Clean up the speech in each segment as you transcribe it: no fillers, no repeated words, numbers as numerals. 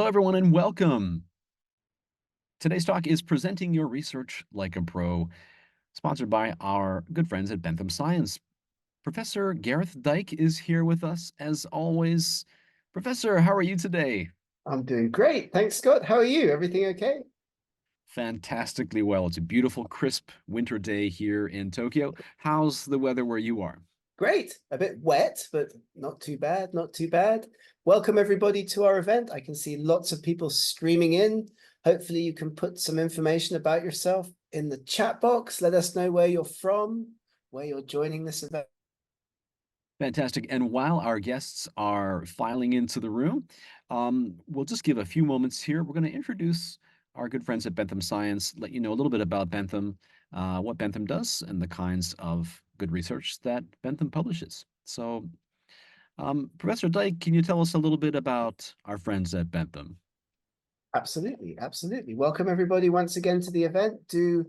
Hello, everyone, and welcome. Today's talk is Presenting Your Research Like a Pro, sponsored by our good friends at Bentham Science. Professor Gareth Dyke is here with us, as always. Professor, how are you today? I'm doing great. Thanks, Scott. How are you? Everything okay? Fantastically well. It's a beautiful, crisp winter day here in Tokyo. How's the weather where you are? Great. A bit wet, but not too bad, not too bad. Welcome, everybody, to our event. I can see lots of people streaming in. Hopefully, you can put some information about yourself in the chat box. Let us know where you're from, where you're joining this event. Fantastic. And while our guests are filing into the room, we'll just give a few moments here. We're going to introduce our good friends at Bentham Science, let you know a little bit about Bentham, what Bentham does, and the kinds of good research that Bentham publishes. So, Professor Dyke, can you tell us a little bit about our friends at Bentham? Absolutely, absolutely. Welcome, everybody, once again to the event. Do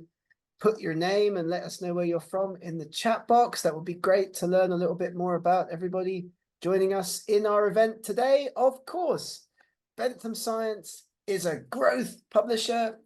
put your name and let us know where you're from in the chat box. That would be great to learn a little bit more about everybody joining us in our event today. Of course, Bentham Science is a growth publisher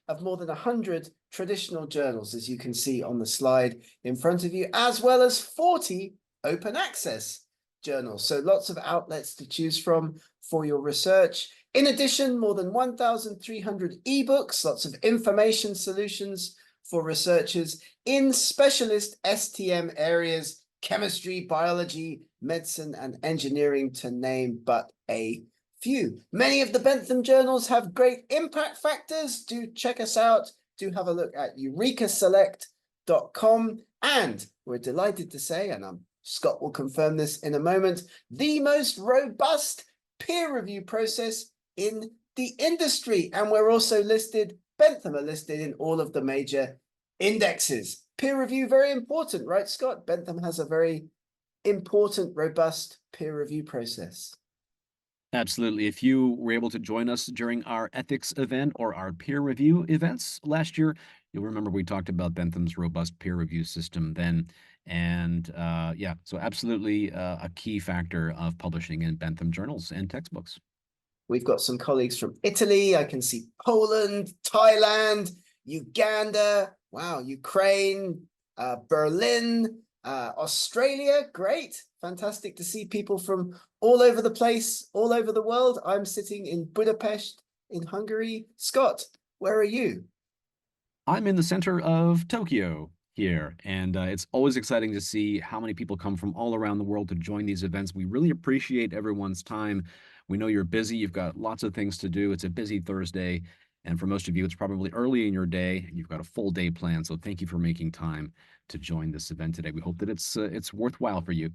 of more than 100 traditional journals, as you can see on the slide in front of you, as well as 40 open access journals. So lots of outlets to choose from for your research. In addition, more than 1,300 ebooks, lots of information solutions for researchers in specialist STM areas, chemistry, biology, medicine, and engineering, to name but a few. Many of the Bentham journals have great impact factors. Do check us out. Do have a look at eurekaselect.com. And we're delighted to say, and Scott will confirm this in a moment, the most robust peer review process in the industry. And we're also listed, Bentham are listed in all of the major indexes. Peer review, very important, right, Scott? Bentham has a very important, robust peer review process. Absolutely. If you were able to join us during our ethics event or our peer review events last year, you'll remember we talked about Bentham's robust peer review system then. And yeah, so absolutely a key factor of publishing in Bentham journals and textbooks. We've got some colleagues from Italy. I can see Poland, Thailand, Uganda, wow, Ukraine, Berlin, Australia. Great. Fantastic to see people from all over the place, all over the world. I'm sitting in Budapest in Hungary. Scott, where are you? I'm in the center of Tokyo here, and it's always exciting to see how many people come from all around the world to join these events. We really appreciate everyone's time. We know you're busy, you've got lots of things to do. It's a busy Thursday, and for most of you, it's probably early in your day, and you've got a full day planned. So thank you for making time to join this event today. We hope that it's worthwhile for you.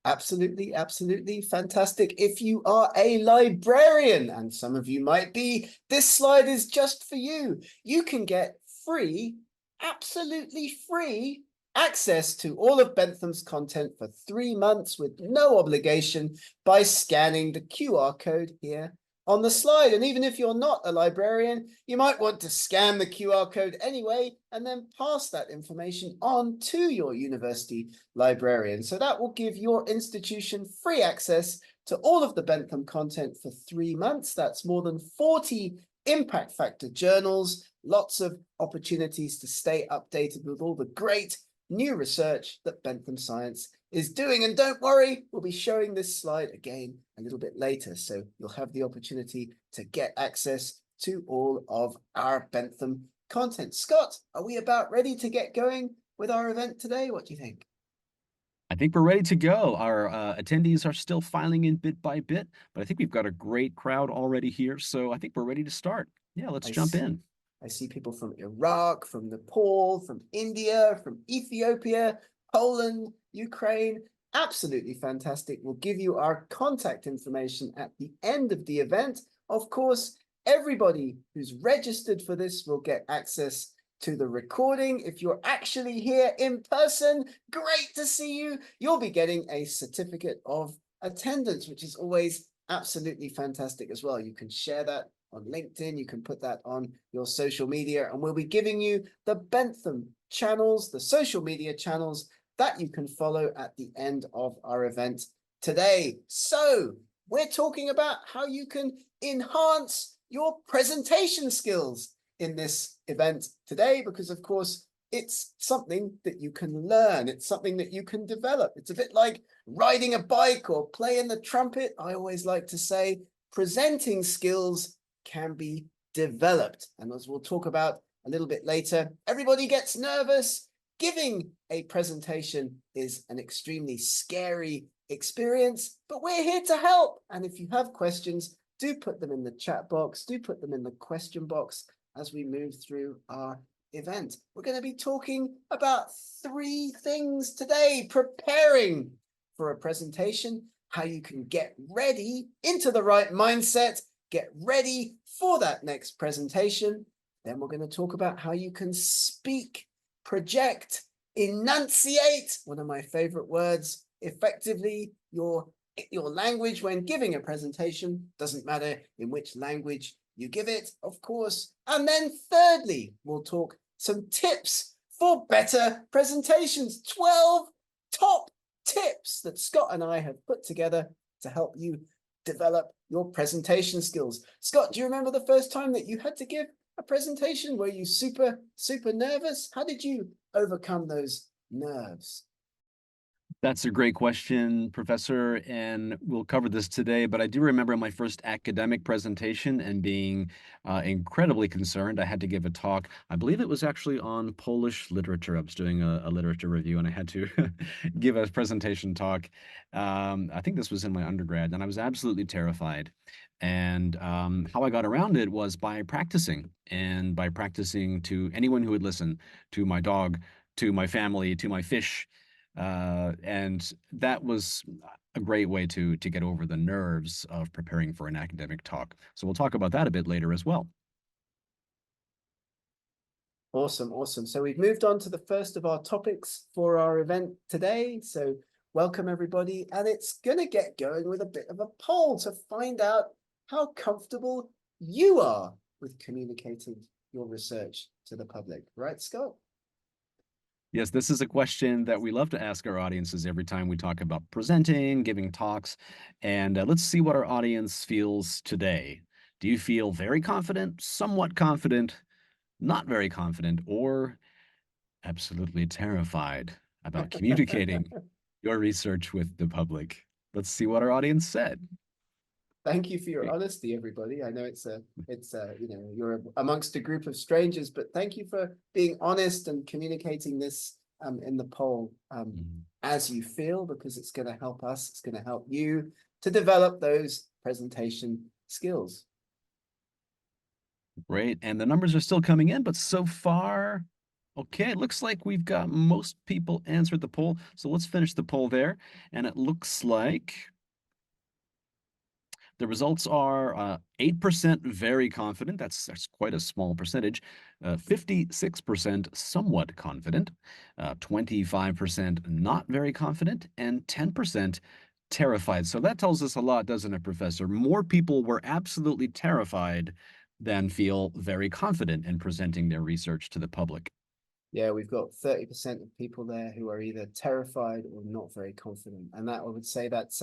Absolutely, absolutely fantastic. If you are a librarian, and some of you might be, this slide is just for you. You can get free, absolutely free access to all of Bentham's content for 3 months with no obligation by scanning the QR code here on the slide. And even if you're not a librarian, you might want to scan the QR code anyway and then pass that information on to your university librarian. So that will give your institution free access to all of the Bentham content for 3 months. That's more than 40 impact factor journals, lots of opportunities to stay updated with all the great new research that Bentham Science is doing. And don't worry, we'll be showing this slide again a little bit later. So you'll have the opportunity to get access to all of our Bentham content. Scott, are we about ready to get going with our event today? What do you think? I think we're ready to go. Our attendees are still filing in bit by bit, but I think we've got a great crowd already here. So I think we're ready to start. Yeah, let's I, jump in. I see people from Iraq, from Nepal, from India, from Ethiopia, Poland, Ukraine. Absolutely fantastic. We'll give you our contact information at the end of the event. Of course, everybody who's registered for this will get access to the recording. If you're actually here in person, great to see you. You'll be getting a certificate of attendance, which is always absolutely fantastic as well. You can share that on LinkedIn, you can put that on your social media, and we'll be giving you the Bentham channels, the social media channels that you can follow at the end of our event today. So We're talking about how you can enhance your presentation skills in this event today, because, of course, it's something that you can learn. It's something that you can develop. It's a bit like riding a bike or playing the trumpet. I always like to say presenting skills can be developed. And as we'll talk about a little bit later, everybody gets nervous. Giving a presentation is an extremely scary experience, but we're here to help. And if you have questions, do put them in the chat box, do put them in the question box as we move through our event. We're going to be talking about three things today: preparing for a presentation, how you can get ready into the right mindset, get ready for that next presentation. Then we're going to talk about how you can speak, project, enunciate, one of my favorite words, effectively your language when giving a presentation. Doesn't matter in which language you give it, of course. And then thirdly, we'll talk some tips for better presentations. 12 top tips that Scott and I have put together to help you develop your presentation skills. Scott, do you remember the first time that you had to give a presentation? Were you super nervous? How did you overcome those nerves? That's a great question, Professor, and we'll cover this today. But I do remember my first academic presentation and being incredibly concerned. I had to give a talk. I believe it was actually on Polish literature. I was doing a literature review, and I had to give a presentation talk. I think this was in my undergrad, and I was absolutely terrified. And how I got around it was by practicing, and by practicing to anyone who would listen, to my dog, to my family, to my fish, and that was a great way to get over the nerves of preparing for an academic talk. So we'll talk about that a bit later as well. Awesome, awesome. So we've moved on to the first of our topics for our event today. So welcome everybody. And it's going to get going with a bit of a poll to find out how comfortable you are with communicating your research to the public. Right, Scott? Yes, this is a question that we love to ask our audiences every time we talk about presenting, giving talks, and let's see what our audience feels today. Do you feel very confident, somewhat confident, not very confident, or absolutely terrified about communicating your research with the public? Let's see what our audience said. Thank you for your honesty, everybody. I know you're amongst a group of strangers, but thank you for being honest and communicating this in the poll Mhm. as you feel, because it's going to help us, it's going to help you to develop those presentation skills. Great, and the numbers are still coming in, but so far, okay, it looks like we've got most people answered the poll. So let's finish the poll there, and it looks like the results are 8% very confident. That's quite a small percentage. 56% somewhat confident, 25% not very confident, and 10% terrified. So that tells us a lot, doesn't it, Professor? More people were absolutely terrified than feel very confident in presenting their research to the public. Yeah, we've got 30% of people there who are either terrified or not very confident. And that, I would say, that's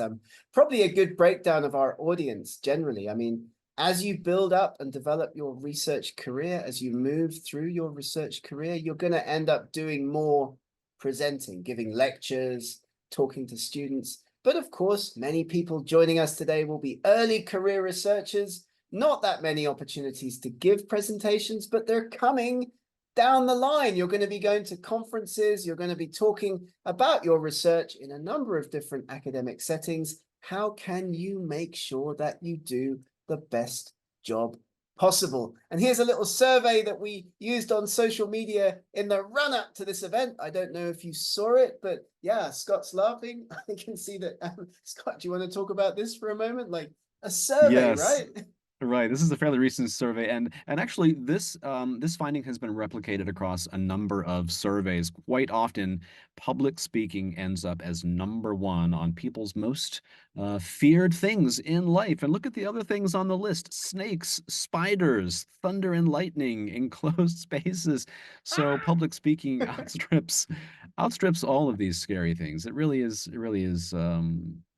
probably a good breakdown of our audience generally. I mean, as you build up and develop your research career, as you move through your research career, you're going to end up doing more presenting, giving lectures, talking to students. But of course, many people joining us today will be early career researchers. Not that many opportunities to give presentations, but they're coming down the line. You're going to be going to conferences, you're going to be talking about your research in a number of different academic settings. How can you make sure that you do the best job possible? And here's a little survey that we used on social media in the run up to this event. I don't know if you saw it, but yeah, Scott's laughing. I can see that. Scott, do you want to talk about this for a moment? Like a survey, Yes. right? Right. This is a fairly recent survey, and actually this finding has been replicated across a number of surveys. Quite often, public speaking ends up as number one on people's most feared things in life. And look at the other things on the list: snakes, spiders, thunder and lightning, enclosed spaces. So public speaking outstrips all of these scary things. It really is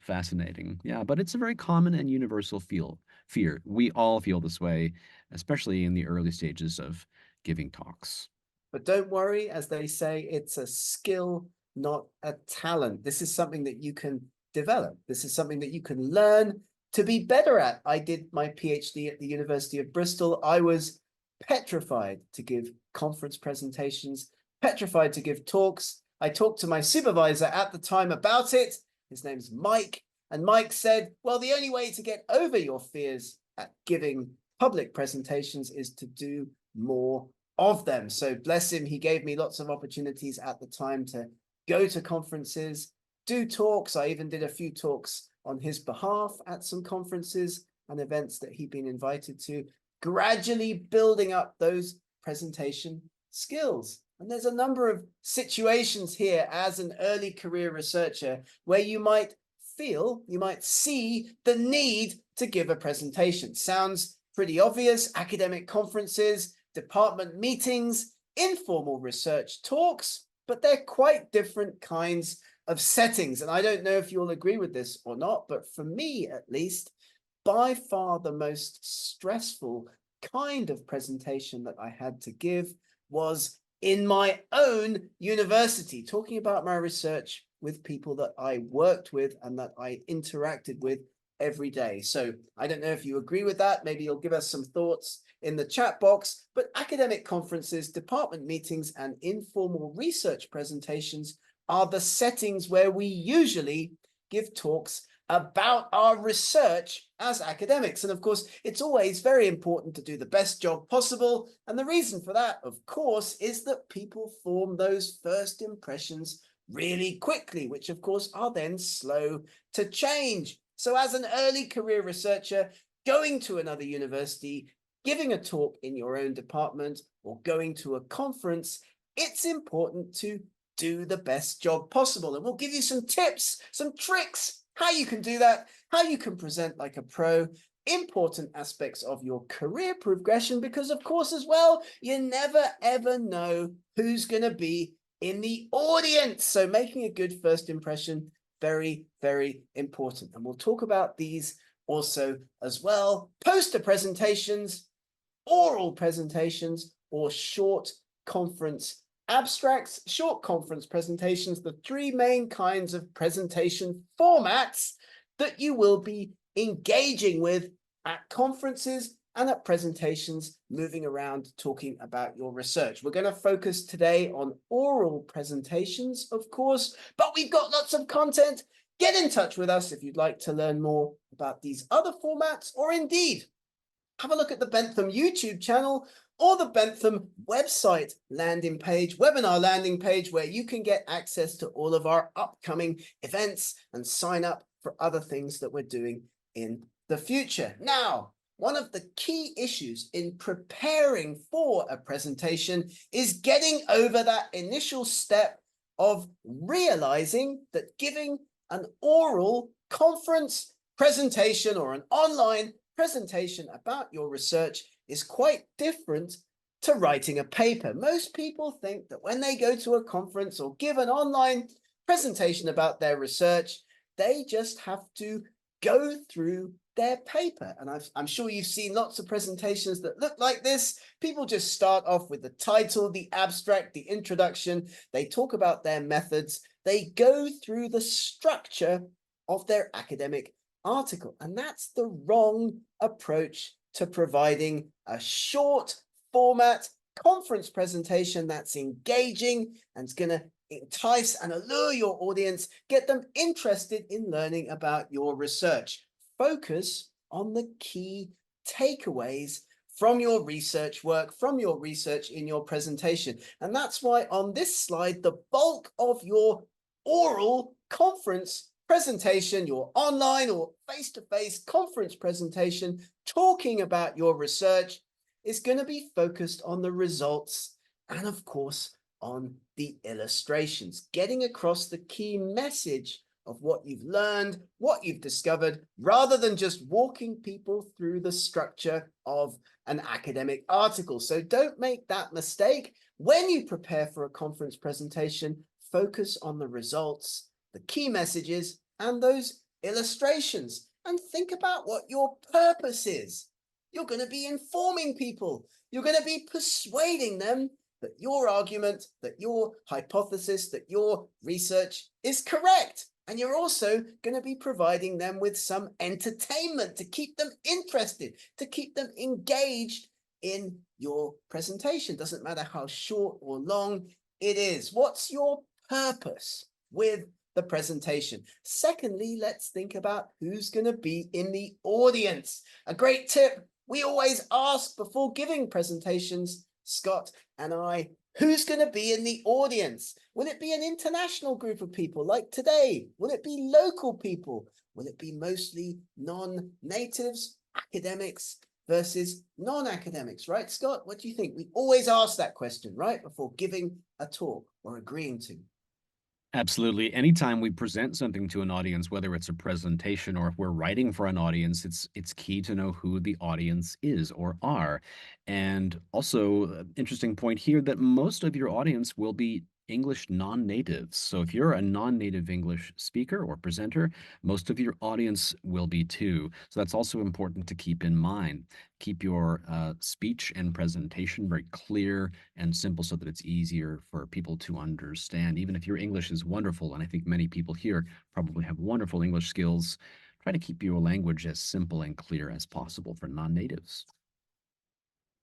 Fascinating. Yeah, but it's a very common and universal fear. We all feel this way, especially in the early stages of giving talks. But don't worry, as they say, it's a skill, not a talent. This is something that you can develop. This is something that you can learn to be better at. I did my PhD at the University of Bristol. I was petrified to give conference presentations, petrified to give talks. I talked to my supervisor at the time about it. His name's Mike. And Mike said, well, the only way to get over your fears at giving public presentations is to do more of them. So bless him, he gave me lots of opportunities at the time to go to conferences, do talks. I even did a few talks on his behalf at some conferences and events that he'd been invited to, gradually building up those presentation skills. And there's a number of situations here as an early career researcher where you might see the need to give a presentation. Sounds pretty obvious: academic conferences, department meetings, informal research talks, but they're quite different kinds of settings. And I don't know if you'll agree with this or not, but for me at least, by far the most stressful kind of presentation that I had to give was in my own university, talking about my research with people that I worked with and that I interacted with every day. So I don't know if you agree with that. Maybe you'll give us some thoughts in the chat box, but academic conferences, department meetings, and informal research presentations are the settings where we usually give talks about our research as academics. And of course, it's always very important to do the best job possible. And the reason for that, of course, is that people form those first impressions really quickly, which of course are then slow to change. So as an early career researcher, going to another university, giving a talk in your own department, or going to a conference, it's important to do the best job possible. And we'll give you some tips, some tricks, how you can do that, how you can present like a pro, important aspects of your career progression, because of course as well, you never ever know who's going to be in the audience. So making a good first impression, very, very important. And we'll talk about these also as well. Poster presentations, oral presentations, or short conference abstracts. Short conference presentations, the three main kinds of presentation formats that you will be engaging with at conferences and at presentations, moving around talking about your research. We're going to focus today on oral presentations, of course, but we've got lots of content. Get in touch with us if you'd like to learn more about these other formats, or indeed have a look at the Bentham YouTube channel or the Bentham website landing page, webinar landing page, where you can get access to all of our upcoming events and sign up for other things that we're doing in the future. Now, one of the key issues in preparing for a presentation is getting over that initial step of realizing that giving an oral conference presentation or an online presentation about your research is quite different to writing a paper. Most people think that when they go to a conference or give an online presentation about their research, they just have to go through their paper. And I'm sure you've seen lots of presentations that look like this. People just start off with the title, the abstract, the introduction. They talk about their methods. They go through the structure of their academic article. And that's the wrong approach to providing a short format conference presentation that's engaging and is going to entice and allure your audience, get them interested in learning about your research. Focus on the key takeaways from your research work, from your research in your presentation. And that's why on this slide, the bulk of your oral conference presentation, your online or face-to-face conference presentation talking about your research, is going to be focused on the results and, of course, on the illustrations, getting across the key message of what you've learned, what you've discovered, rather than just walking people through the structure of an academic article. So don't make that mistake. When you prepare for a conference presentation, focus on the results, the key messages, and those illustrations, and think about what your purpose is. You're going to be informing people. You're going to be persuading them that your argument, that your hypothesis, that your research is correct. And you're also going to be providing them with some entertainment to keep them interested, to keep them engaged in your presentation. Doesn't matter how short or long it is. What's your purpose with the presentation? Secondly, let's think about who's going to be in the audience. A great tip we always ask before giving presentations, Scott and I, who's going to be in the audience? Will it be an international group of people like today? Will it be local people? Will it be mostly non-natives, academics versus non-academics, right, Scott? What do you think? We always ask that question, right, before giving a talk or agreeing to. Absolutely. Anytime we present something to an audience, whether it's a presentation or if we're writing for an audience, it's key to know who the audience is or are. And also, interesting point here that most of your audience will be English non-natives. So if you're a non-native English speaker or presenter, most of your audience will be too. So that's also important to keep in mind. Keep your speech and presentation very clear and simple so that it's easier for people to understand. Even if your English is wonderful, and I think many people here probably have wonderful English skills, try to keep your language as simple and clear as possible for non-natives.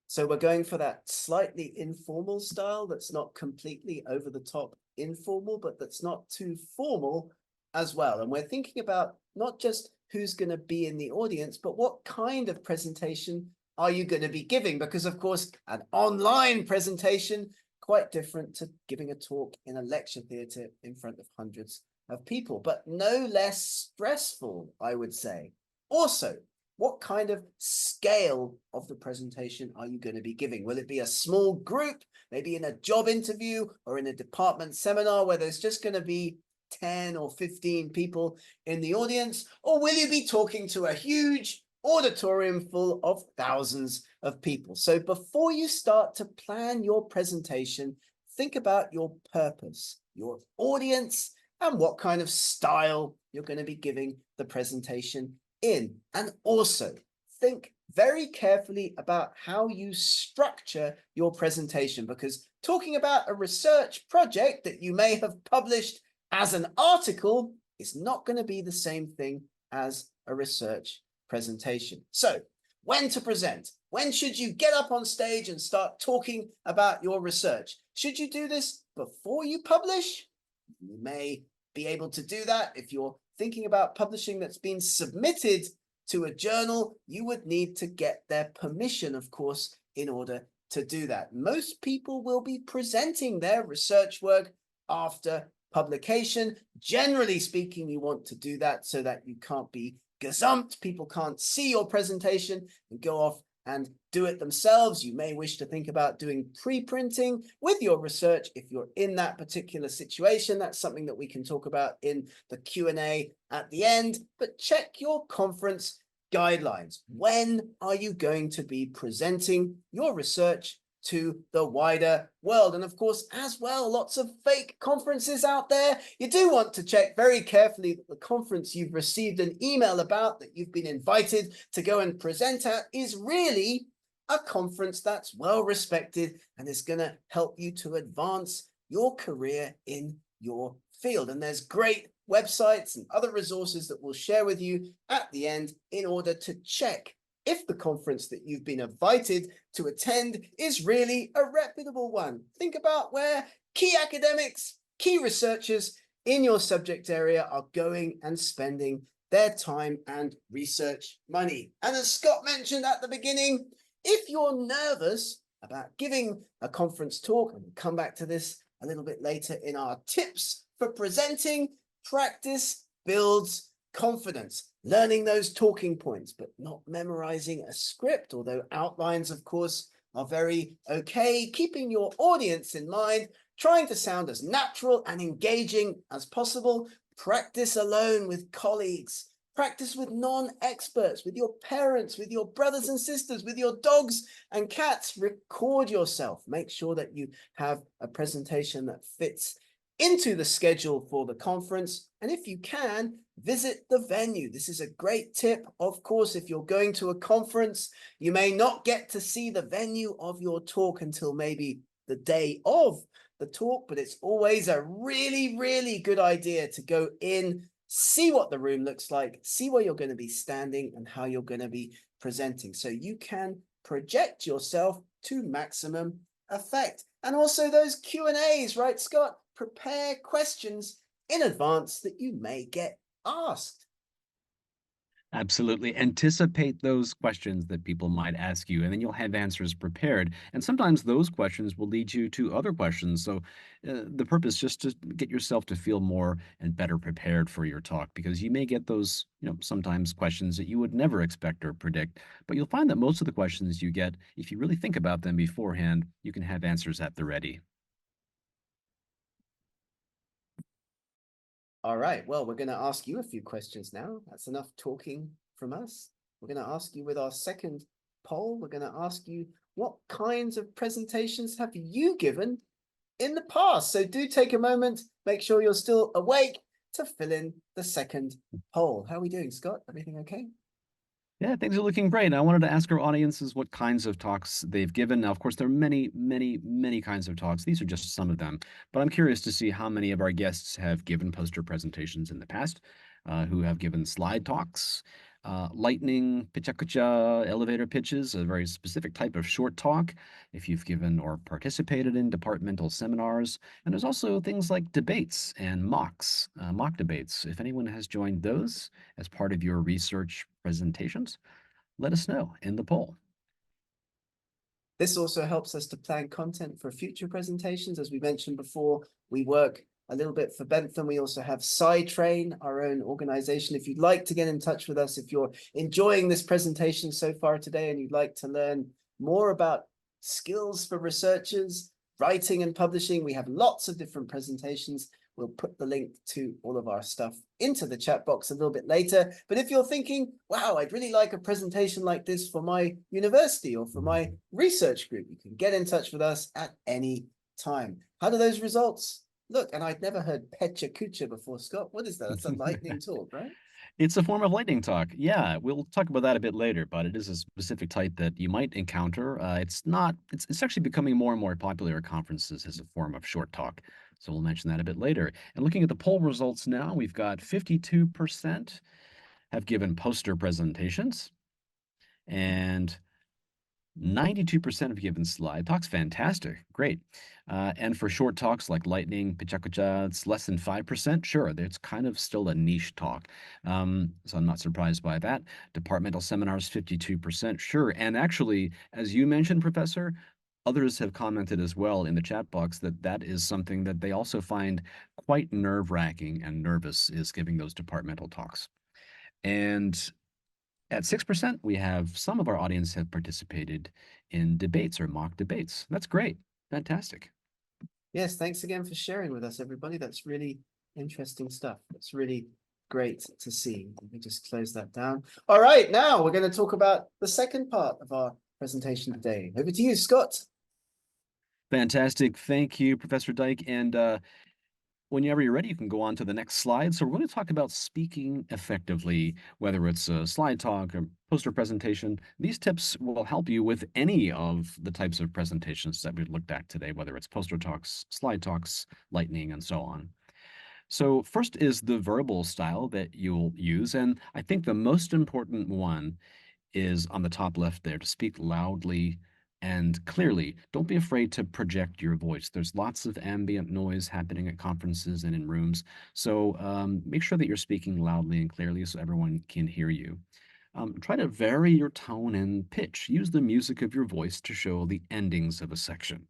So we're going for that slightly informal style that's not completely over the top informal, but that's not too formal as well. And we're thinking about not just who's going to be in the audience, but what kind of presentation are you going to be giving? Because, of course, an online presentation, quite different to giving a talk in a lecture theatre in front of hundreds of people, but no less stressful, I would say. Also, what kind of scale of the presentation are you going to be giving? Will it be a small group, maybe in a job interview or in a department seminar where there's just going to be 10 or 15 people in the audience? Or will you be talking to a huge auditorium full of thousands of people? So before you start to plan your presentation, think about your purpose, your audience, and what kind of style you're going to be giving the presentation in. And also think very carefully about how you structure your presentation, because talking about a research project that you may have published as an article is not going to be the same thing as a research presentation. So when to present? When should you get up on stage and start talking about your research? Should you do this before you publish? You may be able to do that if you're thinking about publishing that's been submitted to a journal. You would need to get their permission, of course, in order to do that. Most people will be presenting their research work after publication. Generally speaking, you want to do that so that you can't be gazumped. People can't see your presentation and go off and do it themselves. You may wish to think about doing pre-printing with your research if you're in that particular situation. That's something that we can talk about in the Q&A at the end, but check your conference guidelines. When are you going to be presenting your research to the wider world? And of course, as well, lots of fake conferences out there. You do want to check very carefully that the conference you've received an email about, that you've been invited to go and present at, is really a conference that's well respected and is going to help you to advance your career in your field. And there's great websites and other resources that we'll share with you at the end in order to check if the conference that you've been invited to attend is really a reputable one. Think about where key academics, key researchers in your subject area are going and spending their time and research money. And as Scott mentioned at the beginning, if you're nervous about giving a conference talk, and we'll come back to this a little bit later in our tips for presenting, practice builds confidence. Learning those talking points, but not memorizing a script, although outlines, of course, are very okay. Keeping your audience in mind, trying to sound as natural and engaging as possible. Practice alone with colleagues. Practice with non-experts, with your parents, with your brothers and sisters, with your dogs and cats. Record yourself. Make sure that you have a presentation that fits into the schedule for the conference. And if you can, visit the venue. This is a great tip. Of course, if you're going to a conference, you may not get to see the venue of your talk until maybe the day of the talk, but it's always a really, really good idea to go in, see what the room looks like, see where you're going to be standing and how you're going to be presenting. So you can project yourself to maximum effect. And also those Q&As, right, Scott? Prepare questions in advance that you may get asked. Absolutely. Anticipate those questions that people might ask you, and then you'll have answers prepared. And sometimes those questions will lead you to other questions. So the purpose is just to get yourself to feel more and better prepared for your talk, because you may get those, sometimes questions that you would never expect or predict. But you'll find that most of the questions you get, if you really think about them beforehand, you can have answers at the ready. All right, well, we're going to ask you a few questions now. That's enough talking from us. We're going to ask you with our second poll, we're going to ask you, what kinds of presentations have you given in the past? So do take a moment, make sure you're still awake to fill in the second poll. How are we doing, Scott? Everything okay? Yeah, things are looking great. I wanted to ask our audiences what kinds of talks they've given. Now, of course, there are many, many, many kinds of talks. These are just some of them, but I'm curious to see how many of our guests have given poster presentations in the past, who have given slide talks, lightning, pichakucha, elevator pitches, a very specific type of short talk, if you've given or participated in departmental seminars. And there's also things like debates and mocks, mock debates. If anyone has joined those as part of your research presentations, let us know in the poll. This also helps us to plan content for future presentations. As we mentioned before, we work a little bit for Bentham. We also have SciTrain, our own organization. If you'd like to get in touch with us, if you're enjoying this presentation so far today and you'd like to learn more about skills for researchers, writing and publishing, we have lots of different presentations. We'll put the link to all of our stuff into the chat box a little bit later. But if you're thinking, wow, I'd really like a presentation like this for my university or for my research group, you can get in touch with us at any time. How do those results look? And I'd never heard Pecha Kucha before, Scott. What is that? That's a lightning talk, right? It's a form of lightning talk. Yeah, we'll talk about that a bit later, but it is a specific type that you might encounter. It's not, it's actually becoming more and more popular at conferences as a form of short talk. So we'll mention that a bit later. And looking at the poll results now, we've got 52% have given poster presentations, and 92% have given slide talks. Fantastic. Great. And for short talks like lightning, pichakucha, it's less than 5%. Sure, it's kind of still a niche talk. So I'm not surprised by that. Departmental seminars, 52%. Sure. And actually, as you mentioned, Professor, others have commented as well in the chat box that that is something that they also find quite nerve-wracking and nervous, is giving those departmental talks. And at 6%, we have some of our audience have participated in debates or mock debates. That's great. Fantastic. Yes, thanks again for sharing with us, everybody. That's really interesting stuff. It's really great to see. Let me just close that down. All right, now we're going to talk about the second part of our presentation today. Over to you, Scott. Fantastic. Thank you, Professor Dyke. And whenever you're ready, you can go on to the next slide. So we're going to talk about speaking effectively, whether it's a slide talk or poster presentation. These tips will help you with any of the types of presentations that we've looked at today, whether it's poster talks, slide talks, lightning, and so on. So first is the verbal style that you'll use. And I think the most important one is on the top left there, to speak loudly and clearly. Don't be afraid to project your voice. There's lots of ambient noise happening at conferences and in rooms. So make sure that you're speaking loudly and clearly so everyone can hear you. Try to vary your tone and pitch. Use the music of your voice to show the endings of a section,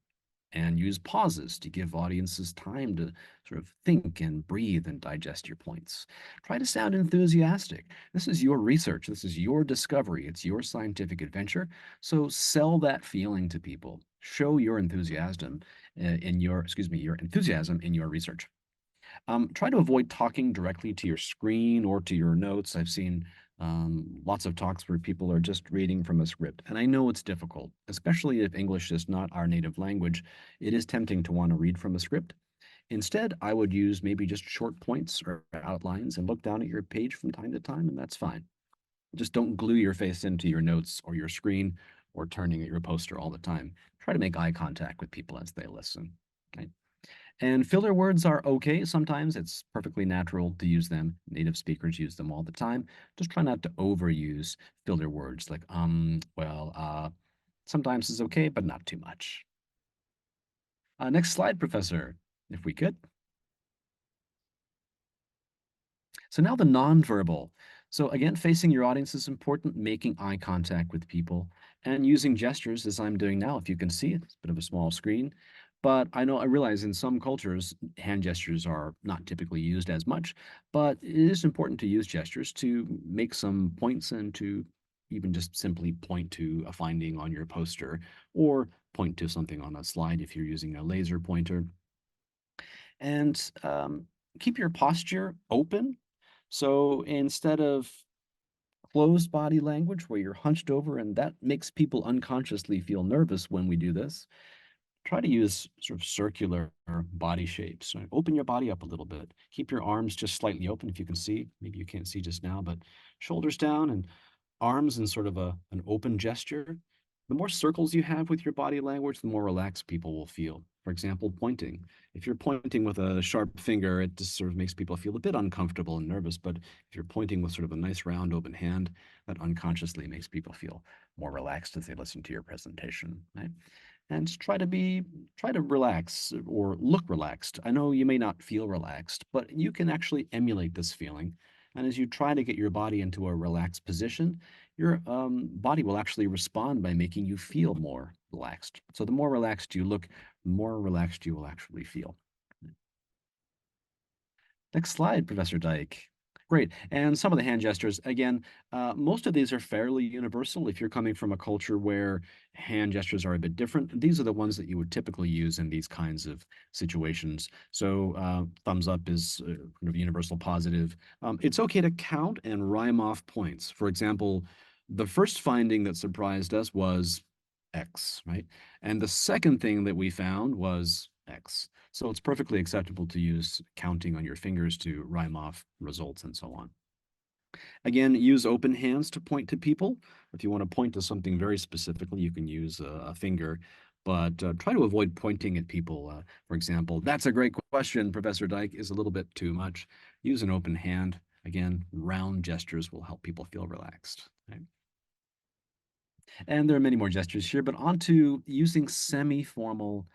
and use pauses to give audiences time to sort of think and breathe and digest your points. Try to sound enthusiastic. This is your research. This is your discovery. It's your scientific adventure. So sell that feeling to people. Show your enthusiasm your enthusiasm in your research. Try to avoid talking directly to your screen or to your notes. I've seen lots of talks where people are just reading from a script. And I know it's difficult, especially if English is not our native language. It is tempting to want to read from a script. Instead, I would use maybe just short points or outlines and look down at your page from time to time, and that's fine. Just don't glue your face into your notes or your screen or turning at your poster all the time. Try to make eye contact with people as they listen. Okay. And filler words are okay sometimes. It's perfectly natural to use them. Native speakers use them all the time. Just try not to overuse filler words like sometimes is okay, but not too much. Next slide, Professor, if we could. So now the nonverbal. So again, facing your audience is important, making eye contact with people and using gestures as I'm doing now. If you can see it, it's a bit of a small screen. But I realize in some cultures, hand gestures are not typically used as much, but it is important to use gestures to make some points and to even just simply point to a finding on your poster or point to something on a slide if you're using a laser pointer. And keep your posture open. So instead of closed body language where you're hunched over and that makes people unconsciously feel nervous when we do this, try to use sort of circular body shapes. So open your body up a little bit. Keep your arms just slightly open if you can see. Maybe you can't see just now, but shoulders down and arms in sort of an open gesture. The more circles you have with your body language, the more relaxed people will feel. For example, pointing. If you're pointing with a sharp finger, it just sort of makes people feel a bit uncomfortable and nervous. But if you're pointing with sort of a nice round open hand, that unconsciously makes people feel more relaxed as they listen to your presentation, right? And try to relax or look relaxed. I know you may not feel relaxed, but you can actually emulate this feeling. And as you try to get your body into a relaxed position, your body will actually respond by making you feel more relaxed. So the more relaxed you look, the more relaxed you will actually feel. Next slide, Professor Dyke. Great. And some of the hand gestures, again, most of these are fairly universal. If you're coming from a culture where hand gestures are a bit different, these are the ones that you would typically use in these kinds of situations. So thumbs up is kind of universal positive. It's okay to count and rhyme off points. For example, the first finding that surprised us was X, right? And the second thing that we found was X. So it's perfectly acceptable to use counting on your fingers to rhyme off results and so on. Again, use open hands to point to people. If you want to point to something very specifically, you can use a finger, but try to avoid pointing at people. For example, that's a great question, Professor Dyke, is a little bit too much. Use an open hand. Again, round gestures will help people feel relaxed. Right? And there are many more gestures here, but on to using semi-formal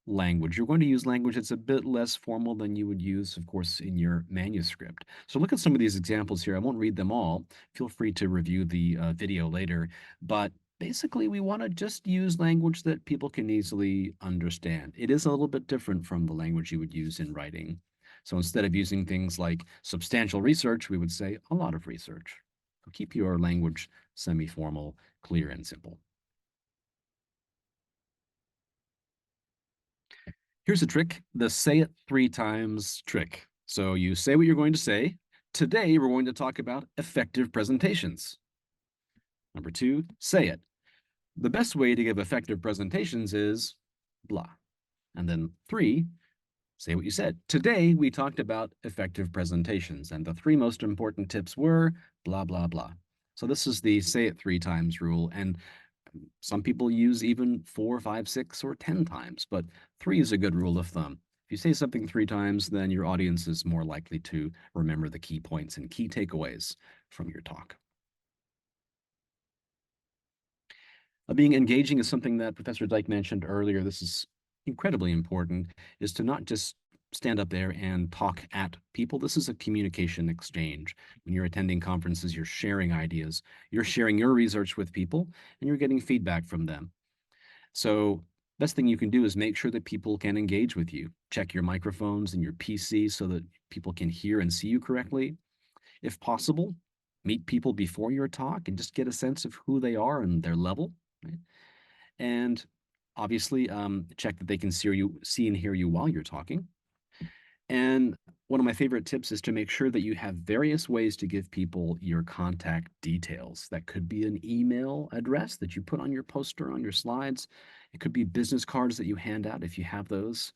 language. You're going to use language that's a bit less formal than you would use, of course, in your manuscript. So look at some of these examples here. I won't read them all. Feel free to review the video later. But basically, we want to just use language that people can easily understand. It is a little bit different from the language you would use in writing. So instead of using things like substantial research, we would say a lot of research. So keep your language semi-formal, clear, and simple. Here's a trick, the say it three times trick. So you say what you're going to say. Today, we're going to talk about effective presentations. Number two, say it. The best way to give effective presentations is blah. And then three, say what you said. Today, we talked about effective presentations, and the three most important tips were blah, blah, blah. So this is the say it three times rule. And some people use even 4, 5, 6, or 10 times, but three is a good rule of thumb. If you say something three times, then your audience is more likely to remember the key points and key takeaways from your talk. Being engaging is something that Professor Dyke mentioned earlier. This is incredibly important, is to not just stand up there and talk at people. This is a communication exchange. When you're attending conferences, you're sharing ideas, you're sharing your research with people, and you're getting feedback from them. So best thing you can do is make sure that people can engage with you. Check your microphones and your PC so that people can hear and see you correctly. If possible, meet people before your talk and just get a sense of who they are and their level. Right? And obviously, check that they can see and hear you while you're talking. And one of my favorite tips is to make sure that you have various ways to give people your contact details. That could be an email address that you put on your poster, on your slides. It could be business cards that you hand out if you have those.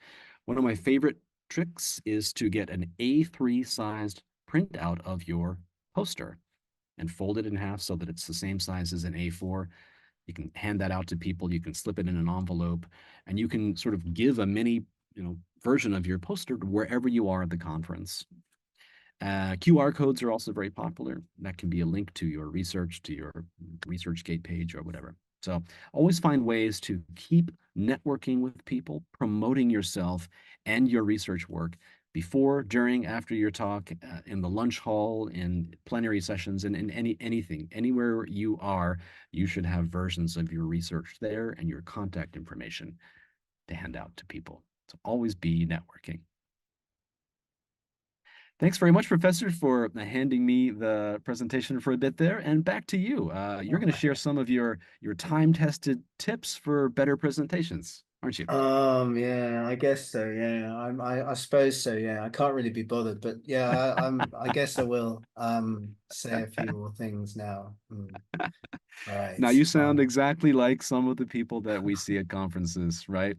One of my favorite tricks is to get an A3 sized printout of your poster and fold it in half so that it's the same size as an A4. You can hand that out to people. You can slip it in an envelope, and you can sort of give a mini, version of your poster to wherever you are at the conference. QR codes are also very popular. That can be a link to your research, to your ResearchGate page or whatever. So always find ways to keep networking with people, promoting yourself and your research work before, during, after your talk, in the lunch hall, in plenary sessions, and in anything, anywhere you are, you should have versions of your research there and your contact information to hand out to people. So always be networking. Thanks very much, Professor, for handing me the presentation for a bit there. And back to you. You're going to share some of your time-tested tips for better presentations, aren't you? Yeah, I guess so. Yeah, I suppose so. Yeah, I can't really be bothered, but yeah, I guess I will say a few more things now. Now, Right. you sound exactly like some of the people that we see at conferences, right?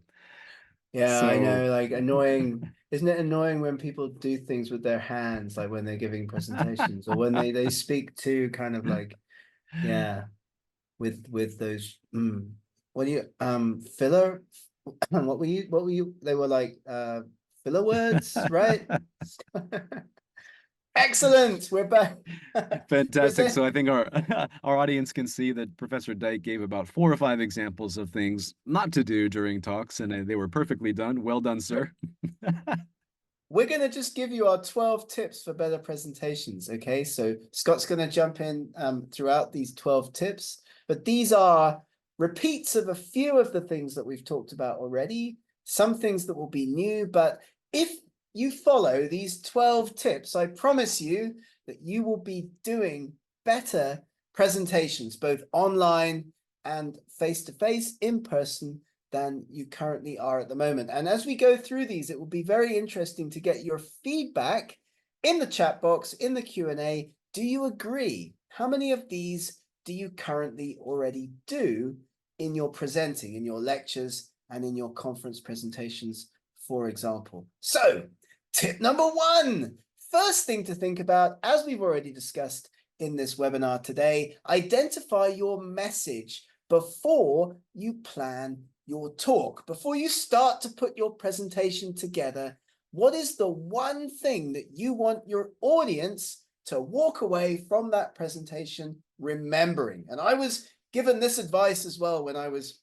Yeah, I So, know, like annoying. Isn't it annoying when people do things with their hands, like when they're giving presentations or when they speak to kind of like, yeah, with those what do you filler what were you they were like filler words, right? Excellent, we're back. But fantastic. then So I think our our audience can see that Professor Dyke gave about 4 or 5 examples of things not to do during talks, and they were perfectly done. Well done, sir. we're going to just give you our 12 tips for better presentations. Okay, so Scott's going to jump in throughout these 12 tips, but these are repeats of a few of the things that we've talked about already, some things that will be new. But if you follow these 12 tips, I promise you that you will be doing better presentations, both online and face-to-face, in person, than you currently are at the moment. And as we go through these, it will be very interesting to get your feedback in the chat box, in the Q&A. Do you agree? How many of these do you currently already do in your presenting, in your lectures, and in your conference presentations, for example? So, tip number 1, first thing to think about, as we've already discussed in this webinar today, identify your message before you plan your talk. Before you start to put your presentation together, what is the one thing that you want your audience to walk away from that presentation remembering? And I was given this advice as well when I was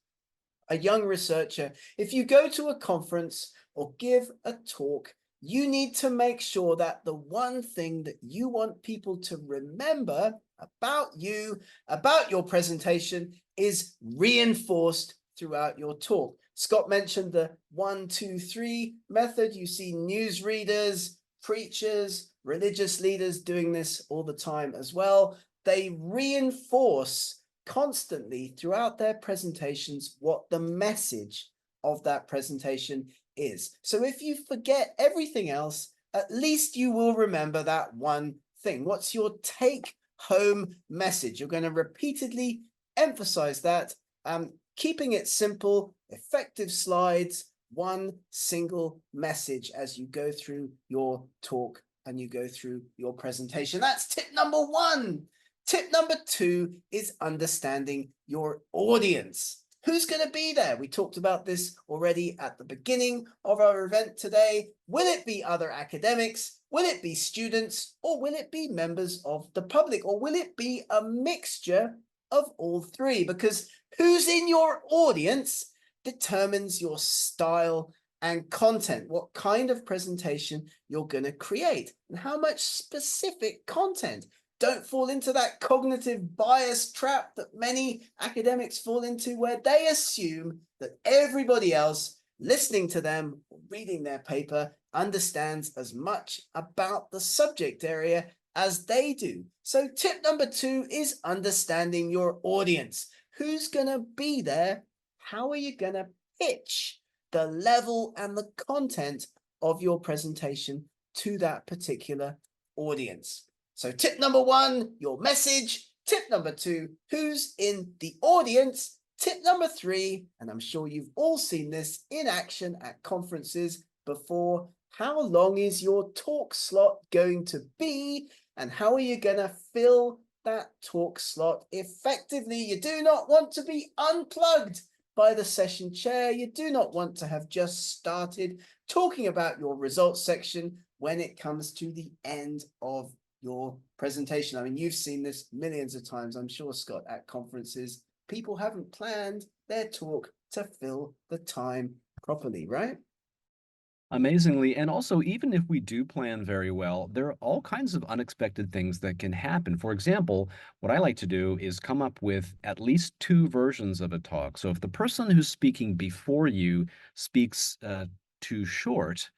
a young researcher. If you go to a conference or give a talk, you need to make sure that the one thing that you want people to remember about you, about your presentation, is reinforced throughout your talk. Scott mentioned the 1, 2, 3 method. You see newsreaders, preachers, religious leaders doing this all the time as well. They reinforce constantly throughout their presentations what the message of that presentation is. So if you forget everything else, at least you will remember that one thing. What's your take home message? You're going to repeatedly emphasize that, keeping it simple, effective slides, one single message as you go through your talk and you go through your presentation. That's tip number 1. Tip number 2 is understanding your audience. Who's going to be there? We talked about this already at the beginning of our event today. Will it be other academics? Will it be students? Or will it be members of the public? Or will it be a mixture of all three? Because who's in your audience determines your style and content, what kind of presentation you're going to create, and how much specific content. Don't fall into that cognitive bias trap that many academics fall into, where they assume that everybody else listening to them or reading their paper understands as much about the subject area as they do. So tip number 2 is understanding your audience. Who's going to be there? How are you going to pitch the level and the content of your presentation to that particular audience? So tip number 1, your message. Tip number 2, who's in the audience. Tip number 3, and I'm sure you've all seen this in action at conferences before, how long is your talk slot going to be, and how are you going to fill that talk slot effectively? You do not want to be unplugged by the session chair. You do not want to have just started talking about your results section when it comes to the end of your presentation. I mean, you've seen this millions of times, I'm sure, Scott, at conferences. People haven't planned their talk to fill the time properly, right? Amazingly, and also, even if we do plan very well, there are all kinds of unexpected things that can happen. For example, what I like to do is come up with at least two versions of a talk. So if the person who's speaking before you speaks too short,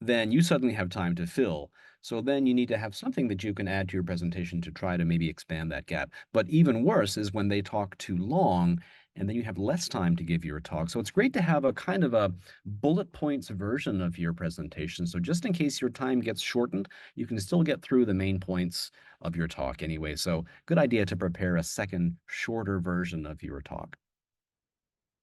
then you suddenly have time to fill. So then you need to have something that you can add to your presentation to try to maybe expand that gap. But even worse is when they talk too long and then you have less time to give your talk. So it's great to have a kind of a bullet points version of your presentation. So just in case your time gets shortened, you can still get through the main points of your talk anyway. So good idea to prepare a second, shorter version of your talk.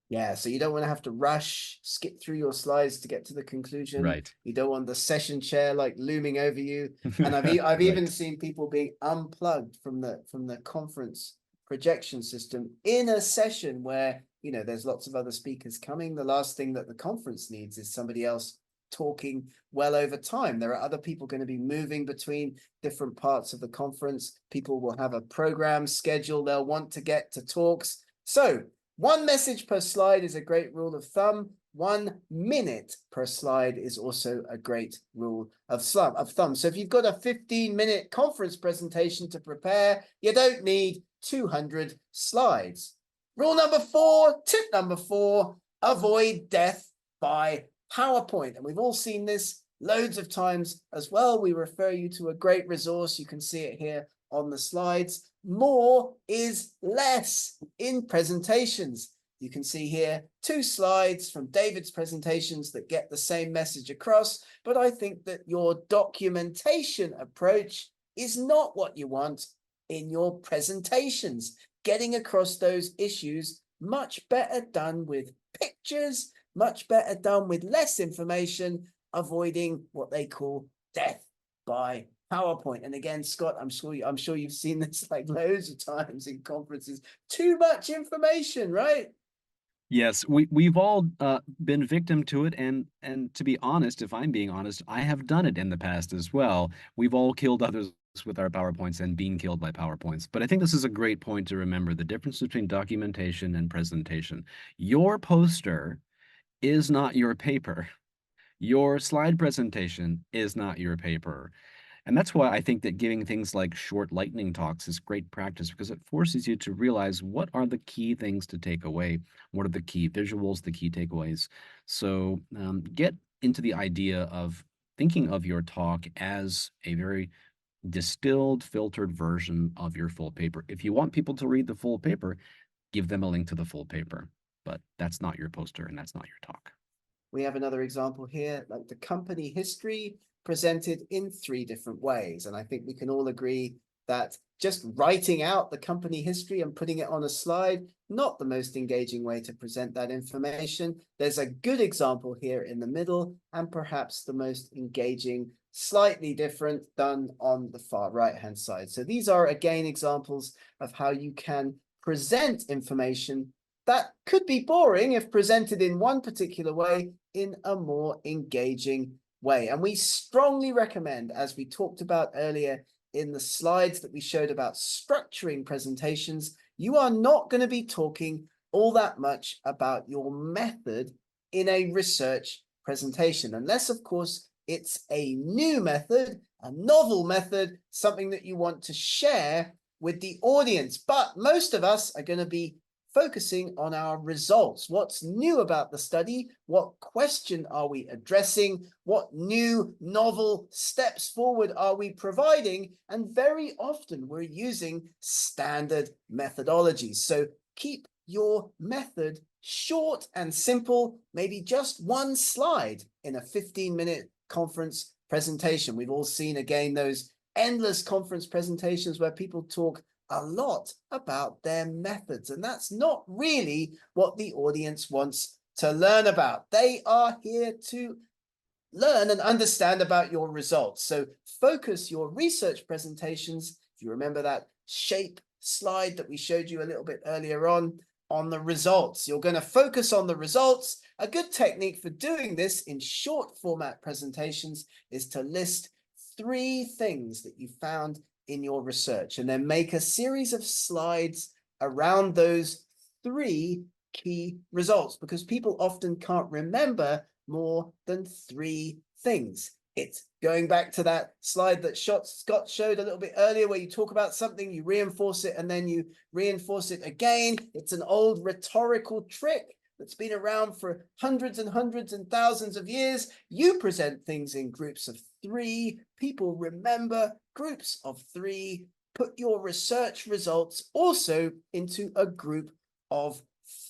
Yeah, so you don't want to have to rush, skip through your slides to get to the conclusion. Right. You don't want the session chair like looming over you. And I've even Right. seen people being unplugged from the conference projection system in a session where, there's lots of other speakers coming. The last thing that the conference needs is somebody else talking well over time. There are other people going to be moving between different parts of the conference. People will have a program schedule they'll want to get to talks. So one message per slide is a great rule of thumb. 1 minute per slide is also a great rule of thumb. So if you've got a 15-minute conference presentation to prepare, you don't need 200 slides. Rule number 4, tip number 4, avoid death by PowerPoint. And we've all seen this loads of times as well. We refer you to a great resource. You can see it here on the slides. More is less in presentations. You can see here 2 slides from David's presentations that get the same message across, but I think that your documentation approach is not what you want in your presentations. Getting across those issues, much better done with pictures, much better done with less information, avoiding what they call death by PowerPoint. And again, Scott, I'm sure you've seen this like loads of times in conferences. Too much information, right? Yes, we've all been victim to it, and to be honest, if I'm being honest, I have done it in the past as well. We've all killed others with our PowerPoints and being killed by PowerPoints. But I think this is a great point to remember the difference between documentation and presentation. Your poster is not your paper. Your slide presentation is not your paper. And that's why I think that giving things like short lightning talks is great practice because it forces you to realize what are the key things to take away, what are the key visuals, the key takeaways. So get into the idea of thinking of your talk as a very distilled, filtered version of your full paper. If you want people to read the full paper, give them a link to the full paper. But that's not your poster and that's not your talk. We have another example here, like the company history presented in 3 different ways. And I think we can all agree that just writing out the company history and putting it on a slide, not the most engaging way to present that information. There's a good example here in the middle, and perhaps the most engaging, slightly different, done on the far right-hand side. So these are, again, examples of how you can present information that could be boring if presented in one particular way in a more engaging way. And we strongly recommend, as we talked about earlier in the slides that we showed about structuring presentations, you are not going to be talking all that much about your method in a research presentation, unless, of course, it's a new method, a novel method, something that you want to share with the audience. But most of us are going to be focusing on our results. What's new about the study? What question are we addressing? What new novel steps forward are we providing? And very often we're using standard methodologies. So keep your method short and simple, maybe just 1 slide in a 15-minute conference presentation. We've all seen, again, those endless conference presentations where people talk a lot about their methods, and that's not really what the audience wants to learn about. They are here to learn and understand about your results. So focus your research presentations, if you remember that shape slide that we showed you a little bit earlier on the results. You're going to focus on the results. A good technique for doing this in short format presentations is to list 3 things that you found in your research and then make a series of slides around those 3 key results, because people often can't remember more than 3 things. It's going back to that slide that Scott showed a little bit earlier, where you talk about something, you reinforce it, and then you reinforce it again. It's an old rhetorical trick that's been around for hundreds and hundreds and thousands of years. You present things in groups of 3. People remember groups of 3. Put your research results also into a group of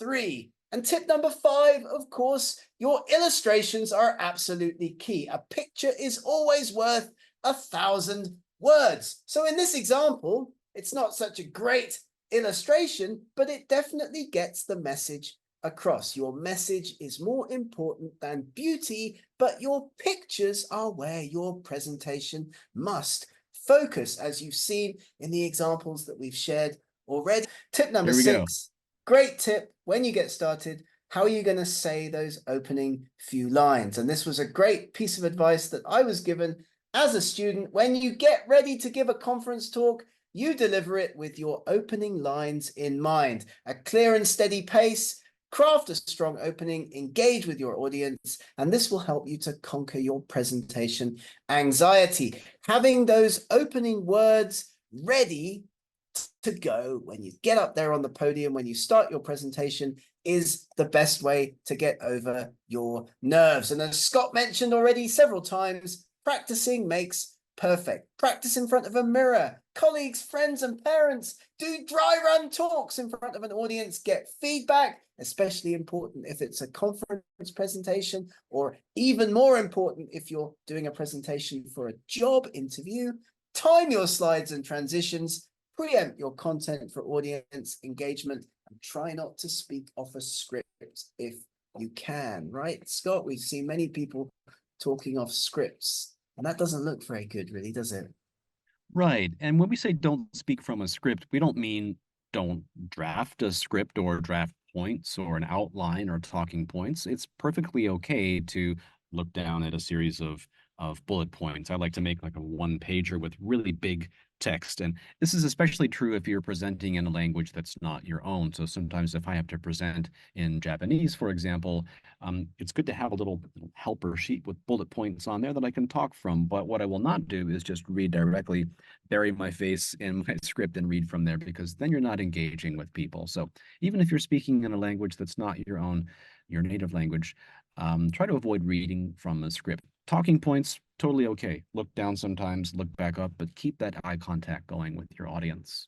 3. And tip number 5, of course, your illustrations are absolutely key. A picture is always worth 1,000 words. So in this example, it's not such a great illustration, but it definitely gets the message across. Your message is more important than beauty, but your pictures are where your presentation must focus, as you've seen in the examples that we've shared already. Tip number Here we go. 6, great tip when you get started. How are you going to say those opening few lines? And this was a great piece of advice that I was given as a student. When you get ready to give a conference talk, you deliver it with your opening lines in mind. A clear and steady pace, craft a strong opening, engage with your audience, and this will help you to conquer your presentation anxiety. Having those opening words ready to go when you get up there on the podium, when you start your presentation, is the best way to get over your nerves. And as Scott mentioned already several times, practicing makes perfect. Practice in front of a mirror, colleagues, friends, and parents. Do dry run talks in front of an audience. Get feedback, especially important if it's a conference presentation, or even more important if you're doing a presentation for a job interview. Time your slides and transitions. Preempt your content for audience engagement, and try not to speak off a script if you can, right? Scott, we've seen many people talking off scripts, and that doesn't look very good, really, does it? Right. And when we say don't speak from a script, we don't mean don't draft a script or draft points or an outline or talking points. It's perfectly okay to look down at a series of bullet points. I like to make like a one pager with really big text. And this is especially true if you're presenting in a language that's not your own. So sometimes if I have to present in Japanese, for example, it's good to have a little helper sheet with bullet points on there that I can talk from. But what I will not do is just read directly, bury my face in my script and read from there, because then you're not engaging with people. So even if you're speaking in a language that's not your own, your native language, try to avoid reading from a script. Talking points, totally okay. Look down sometimes, look back up, but keep that eye contact going with your audience.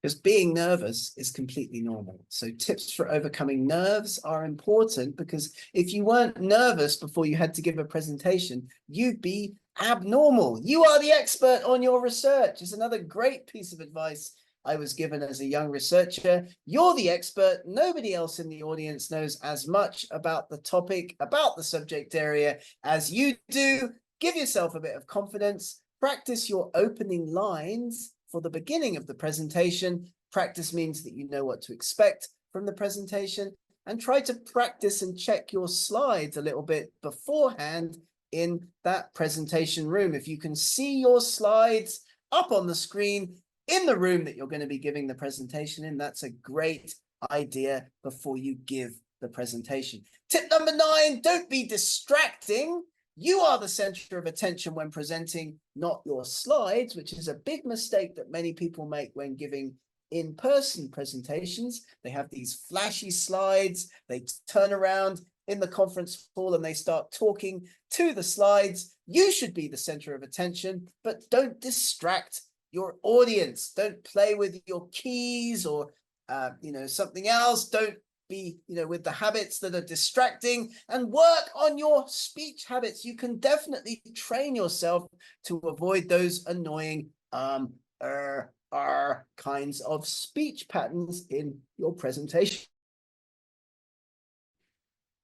Because being nervous is completely normal. So tips for overcoming nerves are important, because if you weren't nervous before you had to give a presentation, you'd be abnormal. You are the expert on your research is another great piece of advice I was given as a young researcher. You're the expert. Nobody else in the audience knows as much about the topic, about the subject area as you do. Give yourself a bit of confidence. Practice your opening lines for the beginning of the presentation. Practice means that you know what to expect from the presentation, and try to practice and check your slides a little bit beforehand in that presentation room. If you can see your slides up on the screen in the room that you're going to be giving the presentation in, that's a great idea before you give the presentation. Tip number 9, don't be distracting. You are the center of attention when presenting, not your slides, which is a big mistake that many people make when giving in-person presentations. They have these flashy slides, they turn around in the conference hall and they start talking to the slides. You should be the center of attention, but don't distract your audience. Don't play with your keys or something else. Don't be with the habits that are distracting, and work on your speech habits. You can definitely train yourself to avoid those annoying kinds of speech patterns in your presentation.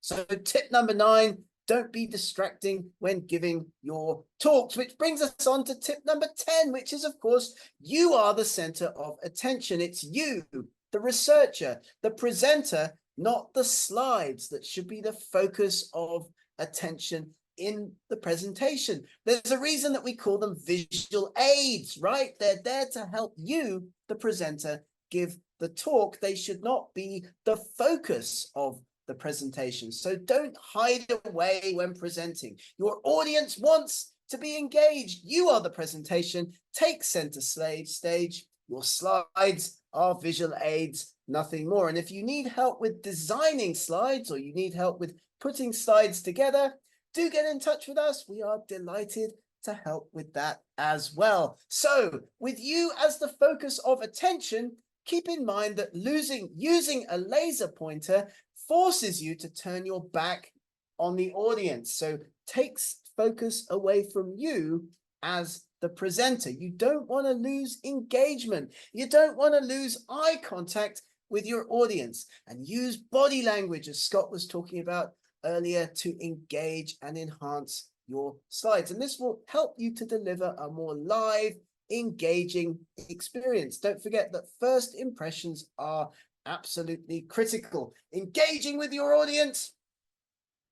So tip number 9, Don't be distracting when giving your talks, which brings us on to tip number 10, which is, of course, you are the center of attention. It's you, the researcher, the presenter, not the slides, that should be the focus of attention in the presentation. There's a reason that we call them visual aids, right? They're there to help you, the presenter, give the talk. They should not be the focus of the presentation. So don't hide away when presenting. Your audience wants to be engaged. You are the presentation. Take center stage. Your slides are visual aids, nothing more. And if you need help with designing slides, or you need help with putting slides together, do get in touch with us. We are delighted to help with that as well. So with you as the focus of attention, keep in mind that using a laser pointer forces you to turn your back on the audience. So takes focus away from you as the presenter. You don't want to lose engagement. You don't want to lose eye contact with your audience, and use body language, as Scott was talking about earlier, to engage and enhance your slides. And this will help you to deliver a more live, engaging experience. Don't forget that first impressions are absolutely critical. Engaging with your audience,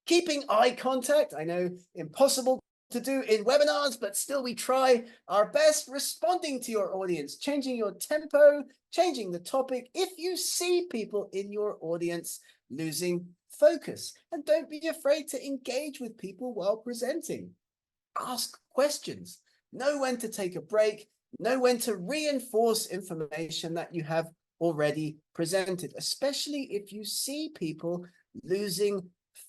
keeping eye contact. I know impossible to do in webinars, but still we try our best. Responding to your audience, changing your tempo, changing the topic if you see people in your audience losing focus. And don't be afraid to engage with people while presenting. Ask questions. Know when to take a break. Know when to reinforce information that you have already presented, especially if you see people losing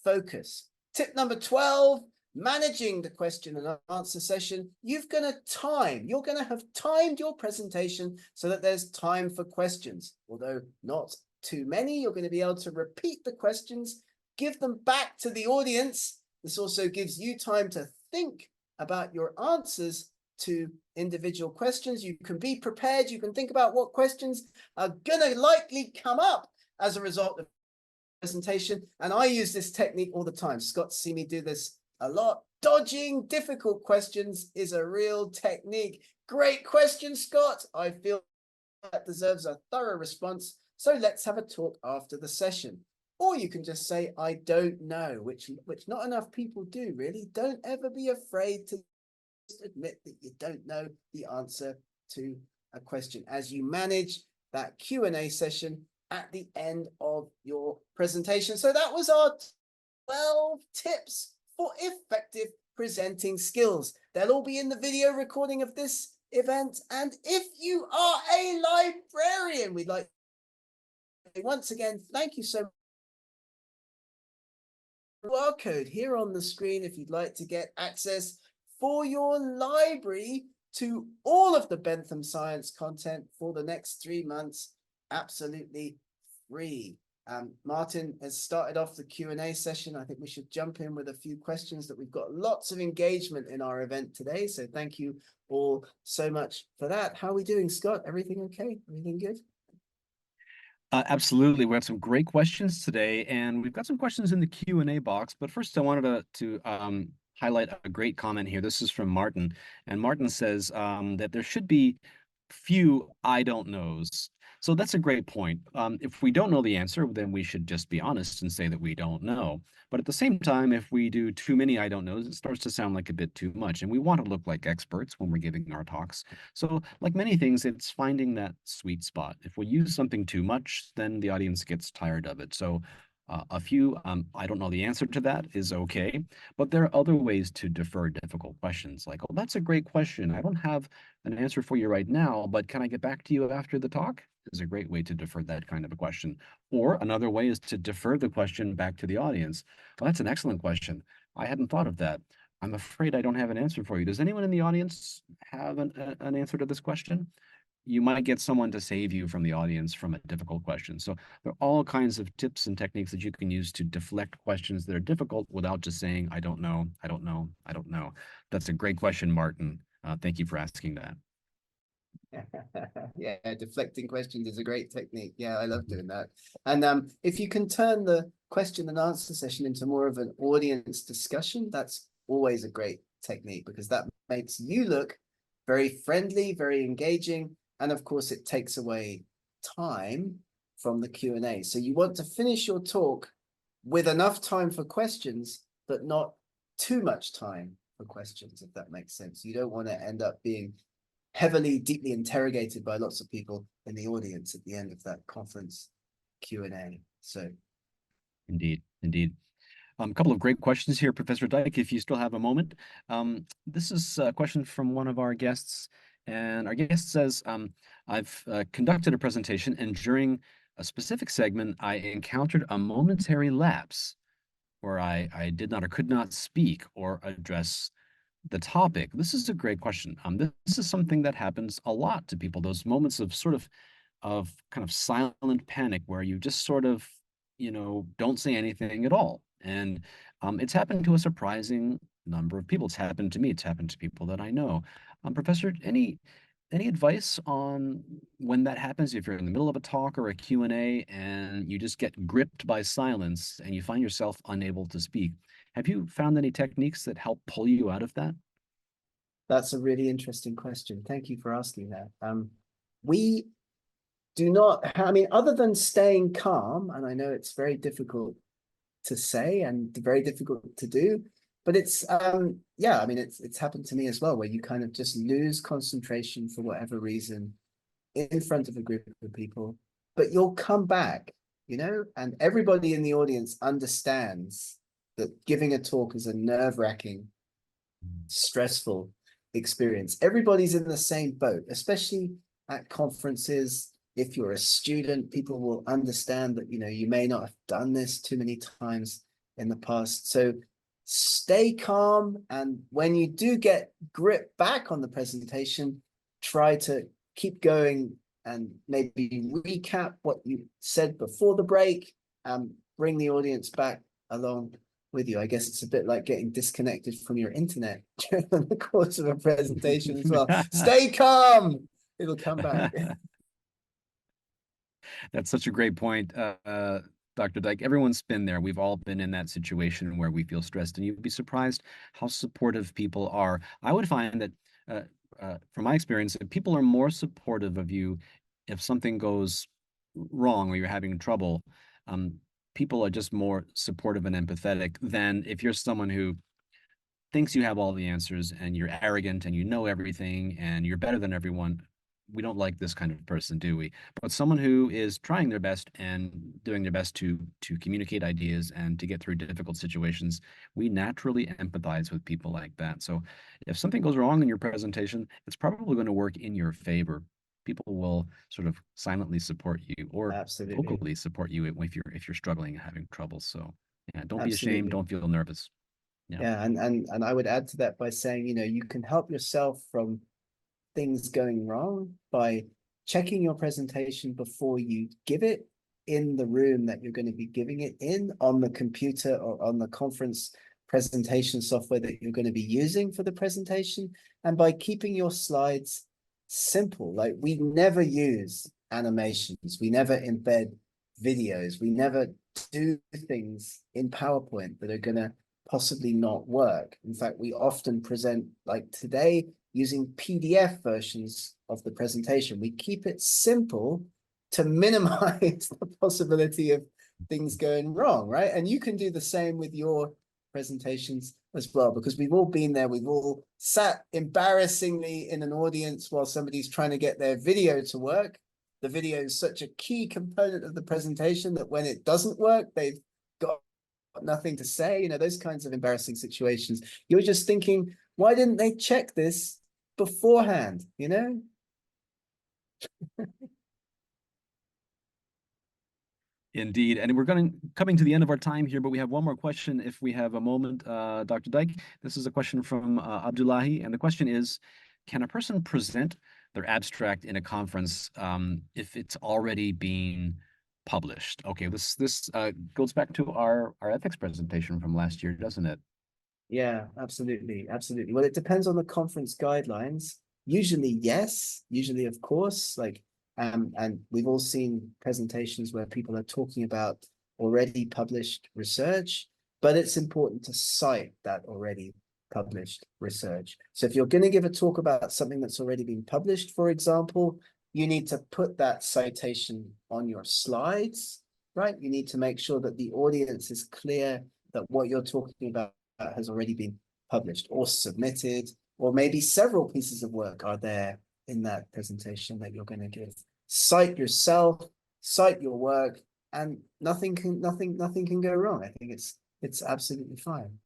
focus. Tip number 12, managing the question and answer session. You're going to have timed your presentation so that there's time for questions. Although not too many, you're going to be able to repeat the questions, give them back to the audience. This also gives you time to think about your answers to individual questions. You can be prepared. You can think about what questions are going to likely come up as a result of presentation. And I use this technique all the time. Scott's seen me do this a lot. Dodging difficult questions is a real technique. Great question, Scott. I feel that deserves a thorough response. So let's have a talk after the session. Or you can just say, I don't know, which not enough people do, really. Don't ever be afraid to admit that you don't know the answer to a question as you manage that Q&A session at the end of your presentation. So that was our 12 tips for effective presenting skills. They'll all be in the video recording of this event. And if you are a librarian, we'd like to once again thank you so much. QR code here on the screen if you'd like to get access for your library to all of the Bentham Science content for the next 3 months, absolutely free. Martin has started off the Q&A session. I think we should jump in with a few questions that we've got lots of engagement in our event today. So thank you all so much for that. How are we doing, Scott? Everything okay? Everything good? Absolutely. We have some great questions today, and we've got some questions in the Q&A box. But first, I wanted to highlight a great comment here. This is from Martin, and Martin says that there should be few I don't knows. So that's a great point. If we don't know the answer, then we should just be honest and say that we don't know. But at the same time, if we do too many I don't knows, it starts to sound like a bit too much. And we want to look like experts when we're giving our talks. So like many things, it's finding that sweet spot. If we use something too much, then the audience gets tired of it. So a few I don't know the answer to that is okay. But there are other ways to defer difficult questions like, oh, that's a great question. I don't have an answer for you right now, but can I get back to you after the talk? Is a great way to defer that kind of a question. Or another way is to defer the question back to the audience. Well, that's an excellent question. I hadn't thought of that. I'm afraid I don't have an answer for you. Does anyone in the audience have an answer to this question? You might get someone to save you from the audience from a difficult question. So there are all kinds of tips and techniques that you can use to deflect questions that are difficult without just saying, I don't know, I don't know, I don't know. That's a great question, Martin. Thank you for asking that. Yeah, deflecting questions is a great technique. Yeah, I love doing that. And if you can turn the question and answer session into more of an audience discussion, that's always a great technique because that makes you look very friendly, very engaging, and of course it takes away time from the Q&A. So you want to finish your talk with enough time for questions, but not too much time for questions, if that makes sense. You don't want to end up being heavily, deeply interrogated by lots of people in the audience at the end of that conference Q&A. So, Indeed, indeed. A couple of great questions here, Professor Dyke, if you still have a moment. This is a question from one of our guests, and our guest says, I've conducted a presentation, and during a specific segment, I encountered a momentary lapse where I did not or could not speak or address the topic. This is a great question. This is something that happens a lot to people, those moments of sort of kind of silent panic where you just sort of, don't say anything at all. And it's happened to a surprising number of people. It's happened to me. It's happened to people that I know. Professor, any advice on when that happens, if you're in the middle of a talk or a Q&A and you just get gripped by silence and you find yourself unable to speak? Have you found any techniques that help pull you out of that? that's a really interesting question. Thank you for asking that. We do not, I mean, other than staying calm, and I know it's very difficult to say and very difficult to do, but it's yeah, I mean, it's happened to me as well, where you kind of just lose concentration for whatever reason in front of a group of people, but you'll come back, and everybody in the audience understands that giving a talk is a nerve-wracking, stressful experience. Everybody's in the same boat, especially at conferences. If you're a student, people will understand that, you may not have done this too many times in the past. So stay calm. And when you do get grip back on the presentation, try to keep going and maybe recap what you said before the break and bring the audience back along with you. I guess it's a bit like getting disconnected from your internet during the course of a presentation as well. Stay calm. It'll come back. That's such a great point, Dr. Dyke. Everyone's been there. We've all been in that situation where we feel stressed, and you'd be surprised how supportive people are. I would find that, from my experience, that people are more supportive of you if something goes wrong or you're having trouble. Um, People are just more supportive and empathetic than if you're someone who thinks you have all the answers and you're arrogant and you know everything and you're better than everyone. We don't like this kind of person, do we? But someone who is trying their best and doing their best to communicate ideas and to get through difficult situations, we naturally empathize with people like that. So if something goes wrong in your presentation, it's probably going to work in your favor. People will sort of silently support you or Absolutely. vocally support you if you're struggling and having trouble. So yeah, don't be ashamed, Absolutely. don't feel nervous. Yeah. Yeah. And I would add to that by saying, you can help yourself from things going wrong by checking your presentation before you give it in the room that you're going to be giving it in, on the computer or on the conference presentation software that you're going to be using for the presentation, and by keeping your slides simple. Like, we never use animations, we never embed videos, we never do things in PowerPoint that are going to possibly not work. In fact, we often present, like today, using PDF versions of the presentation. We keep it simple to minimize the possibility of things going wrong, right? And you can do the same with your presentations as well, because we've all been there. We've all sat embarrassingly in an audience while somebody's trying to get their video to work. The video is such a key component of the presentation that when it doesn't work, they've got nothing to say. Those kinds of embarrassing situations. You're just thinking, why didn't they check this beforehand? Indeed. And we're coming to the end of our time here, but we have one more question if we have a moment, Dr. Dyke. This is a question from Abdullahi, and the question is, can a person present their abstract in a conference if it's already been published? Okay, this goes back to our ethics presentation from last year, doesn't it? Yeah, absolutely. Absolutely. Well, it depends on the conference guidelines. Usually, yes. Usually, of course, and we've all seen presentations where people are talking about already published research, but it's important to cite that already published research. So if you're going to give a talk about something that's already been published, for example, you need to put that citation on your slides, right? You need to make sure that the audience is clear that what you're talking about has already been published or submitted, or maybe several pieces of work are there in that presentation that you're going to give. Cite yourself, cite your work, and nothing can go wrong. I think it's absolutely fine.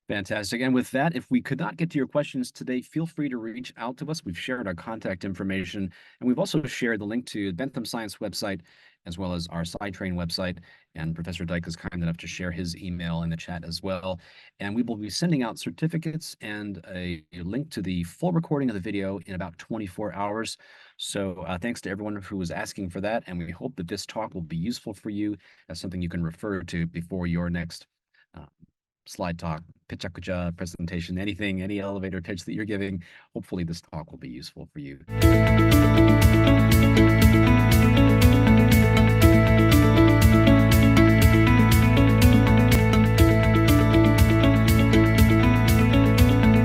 Fantastic. And with that, if we could not get to your questions today, feel free to reach out to us. We've shared our contact information, and we've also shared the link to the Bentham Science website, as well as our SciTrain website. And Professor Dyke is kind enough to share his email in the chat as well. And we will be sending out certificates and a link to the full recording of the video in about 24 hours. So thanks to everyone who was asking for that. And we hope that this talk will be useful for you as something you can refer to before your next uh, slide talk, pitch presentation, anything, any elevator pitch that you're giving. Hopefully this talk will be useful for you.